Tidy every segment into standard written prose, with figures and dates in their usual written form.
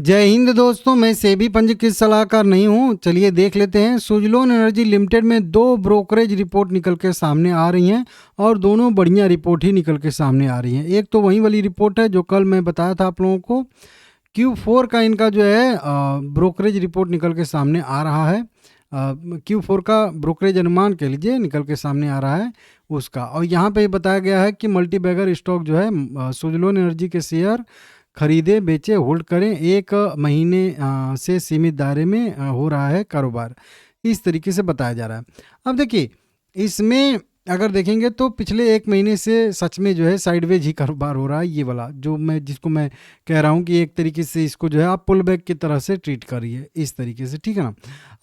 जय हिंद दोस्तों, मैं सेबी पंजीकृत सलाहकार नहीं हूं। चलिए देख लेते हैं। सुजलोन एनर्जी लिमिटेड में दो ब्रोकरेज रिपोर्ट निकल के सामने आ रही हैं और दोनों बढ़िया रिपोर्ट ही निकल के सामने आ रही हैं। एक तो वही वाली रिपोर्ट है जो कल मैं बताया था आप लोगों को। Q4 का इनका जो है ब्रोकरेज रिपोर्ट निकल के सामने आ रहा है। Q4 का ब्रोकरेज अनुमान कह लीजिए निकल के सामने आ रहा है उसका। और यहाँ पे बताया गया है कि मल्टीबैगर स्टॉक जो है सुजलोन एनर्जी के शेयर खरीदे बेचे होल्ड करें, एक महीने से सीमित दायरे में हो रहा है कारोबार, इस तरीके से बताया जा रहा है। अब देखिए इसमें अगर देखेंगे तो पिछले एक महीने से सच में जो है साइडवेज ही कारोबार हो रहा है। ये वाला जो जिसको मैं कह रहा हूँ कि एक तरीके से इसको जो है आप पुल बैक की तरह से ट्रीट करिए इस तरीके से, ठीक है ना।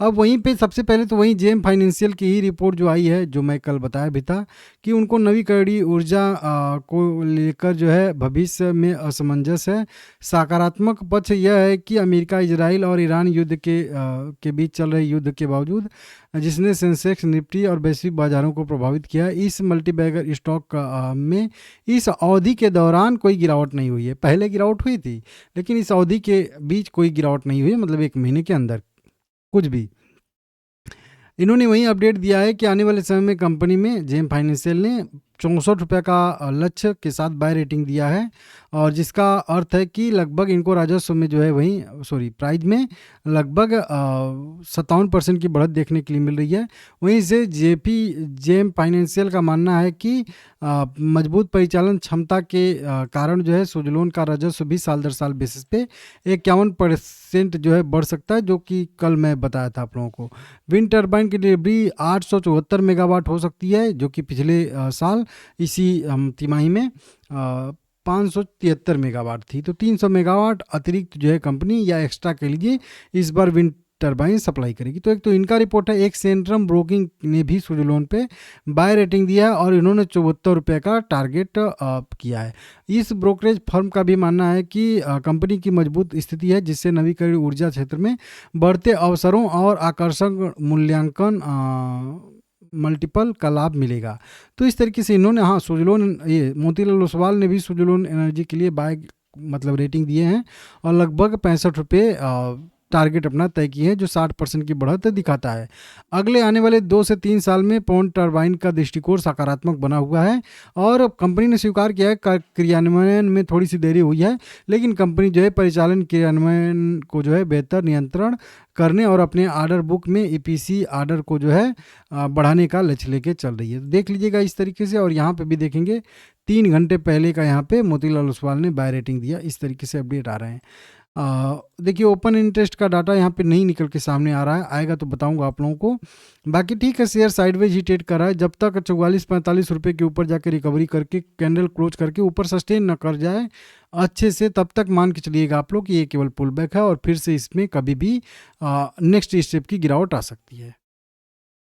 अब वहीं पे सबसे पहले तो वहीं जेम फाइनेंशियल की ही रिपोर्ट जो आई है, जो मैं कल बताया भी था कि उनको नवीकरणीय ऊर्जा को लेकर जो है भविष्य में असमंजस है। सकारात्मक पक्ष यह है कि अमेरिका, इजराइल और ईरान युद्ध के बीच चल रहे युद्ध के बावजूद, जिसने सेंसेक्स, निफ्टी और वैश्विक बाजारों को प्रभावित किया, इस मल्टीबैगर स्टॉक में इस अवधि के दौरान कोई गिरावट नहीं हुई है। पहले गिरावट हुई थी लेकिन इस अवधि के बीच कोई गिरावट नहीं हुई, मतलब एक महीने के अंदर कुछ भी। इन्होंने वही अपडेट दिया है कि आने वाले समय में कंपनी में जेम फाइनेंशियल ने 64 रुपये का लक्ष्य के साथ बाय रेटिंग दिया है, और जिसका अर्थ है कि लगभग इनको राजस्व में जो है वहीं प्राइस में लगभग 57% की बढ़त देखने के लिए मिल रही है। वहीं से जेम फाइनेंशियल का मानना है कि मजबूत परिचालन क्षमता के कारण जो है सुजलोन का राजस्व भी साल दर साल बेसिस पे 51% जो है बढ़ सकता है, जो कि कल मैं बताया था आप लोगों को। विंड टर्बाइन की डिलीवरी 874 मेगावाट हो सकती है, जो कि पिछले साल इसी तिमाही में 573 मेगावाट थी। तो 300 मेगावाट अतिरिक्त जो है कंपनी या एक्स्ट्रा कह लीजिए इस बार विंड टर्बाइन सप्लाई करेगी। तो एक तो इनका रिपोर्ट है। एक सेंट्रम ब्रोकिंग ने भी सुजलोन पे बाय रेटिंग दिया है और इन्होंने 74 रुपये का टारगेट किया है। इस ब्रोकरेज फर्म का भी मानना है कि कंपनी की मजबूत स्थिति है, जिससे नवीकरणीय ऊर्जा क्षेत्र में बढ़ते अवसरों और आकर्षक मूल्यांकन मल्टीपल का लाभ मिलेगा। तो इस तरीके से इन्होंने सुजलोन, ये मोतीलाल ओसवाल ने भी सुजलोन एनर्जी के लिए बाय मतलब रेटिंग दिए हैं और लगभग 65 रुपये टारगेट अपना तय किए हैं, जो 60% की बढ़त दिखाता है। अगले आने वाले 2 से 3 साल में पवन टरबाइन का दृष्टिकोण सकारात्मक बना हुआ है और कंपनी ने स्वीकार किया है क्रियान्वयन में थोड़ी सी देरी हुई है, लेकिन कंपनी जो है परिचालन क्रियान्वयन को जो है बेहतर नियंत्रण करने और अपने ऑर्डर बुक में EPC ऑर्डर को जो है बढ़ाने का लक्ष्य लेके चल रही है। देख लीजिएगा इस तरीके से। और यहाँ पे भी देखेंगे 3 घंटे पहले का यहाँ पे मोतीलाल ओसवाल ने बाय रेटिंग दिया, इस तरीके से अपडेट आ रहे हैं। देखिए ओपन इंटरेस्ट का डाटा यहाँ पे नहीं निकल के सामने आ रहा है, आएगा तो बताऊंगा आप लोगों को। बाकी ठीक है, शेयर साइडवेज ही ट्रेड कर रहा है। जब तक 44-45 रुपये के ऊपर जाके रिकवरी करके कैंडल क्लोज करके ऊपर सस्टेन न कर जाए अच्छे से, तब तक मान के चलिएगा आप लोग कि ये केवल पुल बैक है और फिर से इसमें कभी भी नेक्स्ट स्टेप की गिरावट आ सकती है।